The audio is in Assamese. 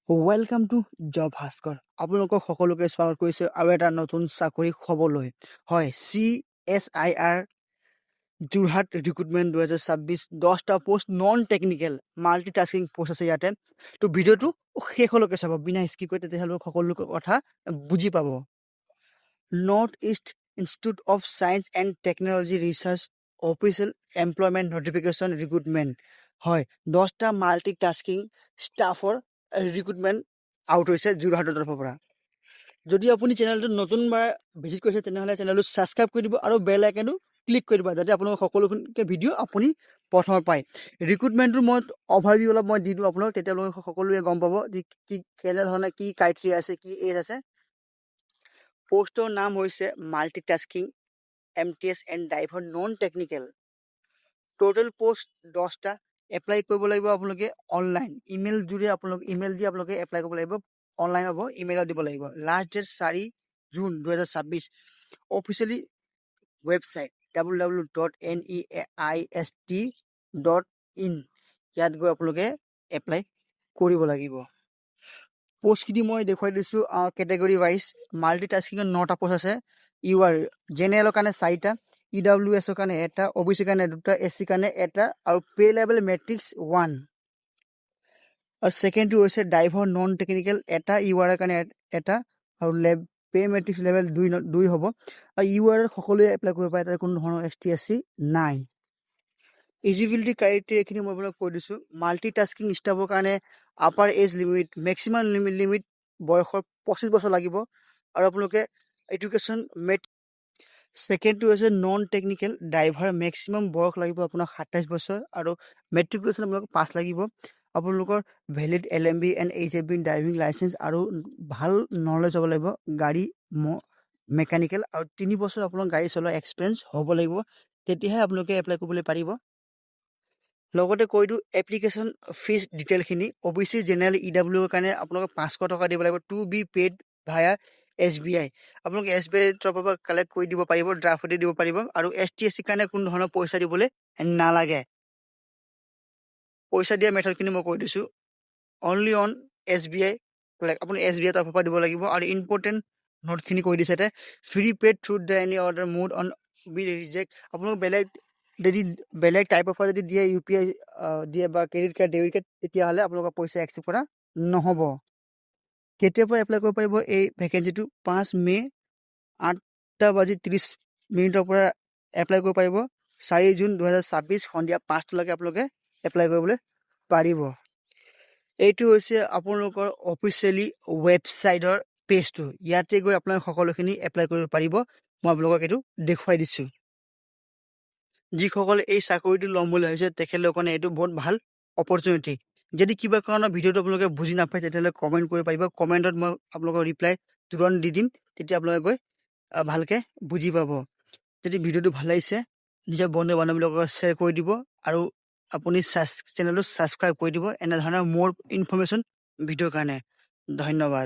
ওয়েলকাম টু জব ভাস্কৰ আপোনালোকক সকলোকে স্বাগত কৰিছোঁ আৰু এটা নতুন চাকৰি খবৰলৈ হয় CSIR যোৰহাট ৰিক্ৰুটমেণ্ট 2026 10টা post non technical multitasking post আছে ইয়াতে তো ভিডিঅ'টো শেষলৈকে চাব বিনা স্কিপ কৰি তেতিয়াহ'লে সকলো কথা বুজি পাব north east institute of science and technology research official employment notification recruitment হয় 10টা মাল্টিটাস্কিং ষ্টাফৰ ৰিক্ৰুটমেণ্ট আউট হৈছে যোৰহাটৰ তৰফৰ পৰা যদি আপুনি চেনেলটো নতুনবাৰ ভিজিট কৰিছে তেনেহ'লে চেনেলটো ছাবস্ক্ৰাইব কৰি দিব আৰু বেল আইকনটো ক্লিক কৰি দিব যাতে আপোনালোক সকলোকে ভিডিঅ' আপুনি প্ৰথমে পায় ৰিক্ৰুটমেণ্টটো মই অভাৰভিউ অলপ মই দি দিওঁ আপোনালোক তেতিয়া আপোনালোকে সকলোৱে গম পাব যে কি কেনেধৰণে কি ক্ৰাইটেৰিয়া আছে কি এজ আছে পোষ্টৰ নাম হৈছে multitasking MTS and driver non technical total post 10টা এপ্লাই কৰিব লাগিব আপোনালোকে অনলাইন ইমেইল যোগে আপোনালোকে ইমেইল দি আপোনালোকে এপ্লাই কৰিব লাগিব অনলাইন হ'ব ইমেইলত দিব লাগিব last date 4 June 2026 officially website www.neist.in ইয়াত গৈ আপোনালোকে এপ্লাই কৰিব লাগিব পোষ্টখিনি মই দেখুৱাই দিছোঁ কেটেগৰী ৱাইজ মাল্টিটাস্কিঙৰ 9টা পোষ্ট আছে UR জেনেৰেলৰ কাৰণে 4টা EWSৰ কাৰণে এটা OBC কাৰণে 2টা SC কাৰণে এটা আৰু পে লেভেল মেট্ৰিক্স 1 আৰু সেকেন্ডটো হৈছে ড্ৰাইভাৰ নন টেকনিকেল এটা UR কাৰণে এটা আৰু পে মেট্ৰিক্স লেভেল 2 হ'ব আৰু UR সকলোৱে এপ্লাই কৰিব পাৰে তাতে কোনো ধৰণৰ ST SC নাই ইজিবিলিটি ক্ৰাইটেৰিয়াখিনি মই আপোনাক কৈ দিছোঁ মাল্টিটাস্কিং ষ্টাফৰ কাৰণে upper age limit maximum limit বয়সৰ 25 বছৰ লাগিব আৰু আপোনালোকে এডুকেশ্যন সেকেন্ডটো হৈছে নন টেকনিকেল ড্ৰাইভাৰ মেক্সিমাম বয়স লাগিব আপোনাক 27 বছৰ আৰু মেট্ৰিকুলেশ্যন আপোনালোক পাছ লাগিব আপোনালোকৰ valid LMB and HFB driving licence আৰু ভাল নলেজ হ'ব লাগিব গাড়ী মেকানিকেল আৰু 3 বছৰ আপোনালোক গাড়ী চলোৱা এক্সপিৰিয়েঞ্চ হ'ব লাগিব তেতিয়াহে আপোনালোকে এপ্লাই কৰিবলৈ পাৰিব লগতে কৈ দিওঁ এপ্লিকেশ্যন ফিজ ডিটেইলখিনি OBC জেনেৰেল EW কাৰণে আপোনালোকে 500 টকা দিব লাগিব to be paid via SBI আপোনালোকে SBI তৰফৰ পৰা কালেক্ট কৰি দিব পাৰিব ড্ৰাফ্ট দিব পাৰিব আৰু ST SC কাৰণে কোনো ধৰণৰ পইচা দিবলৈ নালাগে পইচা দিয়া মেথডখিনি মই কৈ দিছোঁ অনলি অন SBI আপুনি SBI তৰফৰ পৰা দিব লাগিব আৰু ইম্পৰ্টেণ্ট নোটখিনি কৈ দিছে তাতে free paid through the any order mode on be reject আপোনালোক বেলেগ টাইপৰ পৰা যদি দিয়ে UPI দিয়ে বা ক্ৰেডিট কাৰ্ড ডেবিট কাৰ্ড তেতিয়াহ'লে আপোনালোকৰ পইচা একচেপ্ট কৰা নহ'ব কেতিয়াৰ পৰা এপ্লাই কৰিব পাৰিব এই ভেকেঞ্চিটো 5 মে 8:30 পৰা এপ্লাই কৰিব পাৰিব 4 জুন 2026 সন্ধিয়া 5টালৈকে আপোনালোকে এপ্লাই কৰিবলৈ পাৰিব এইটো হৈছে আপোনালোকৰ অফিচিয়েলি ৱেবছাইটৰ পেজটো ইয়াতে গৈ আপোনালোকে সকলোখিনি এপ্লাই কৰিব পাৰিব মই আপোনালোকক এইটো দেখুৱাই দিছোঁ যিসকলে এই চাকৰিটো ল'ম বুলি ভাবিছে তেখেতলোকৰ কাৰণে এইটো বহুত ভাল অপৰচুনিটি যদি কিবা কাৰণত ভিডিঅ'টো আপোনালোকে বুজি নাপায় তেতিয়াহ'লে কমেণ্ট কৰিব পাৰিব কমেণ্টত মই আপোনালোকৰ ৰিপ্লাই তুৰন্ত দি দিম তেতিয়া আপোনালোকে গৈ ভালকৈ বুজি পাব যদি ভিডিঅ'টো ভাল লাগিছে নিজৰ বন্ধু বান্ধৱীৰ লগত শ্বেয়াৰ কৰি দিব আৰু আপুনি চেনেলটো ছাবস্ক্ৰাইব কৰি দিব এনেধৰণৰ মোৰ ইনফৰমেশ্যন ভিডিঅ'ৰ কাৰণে ধন্যবাদ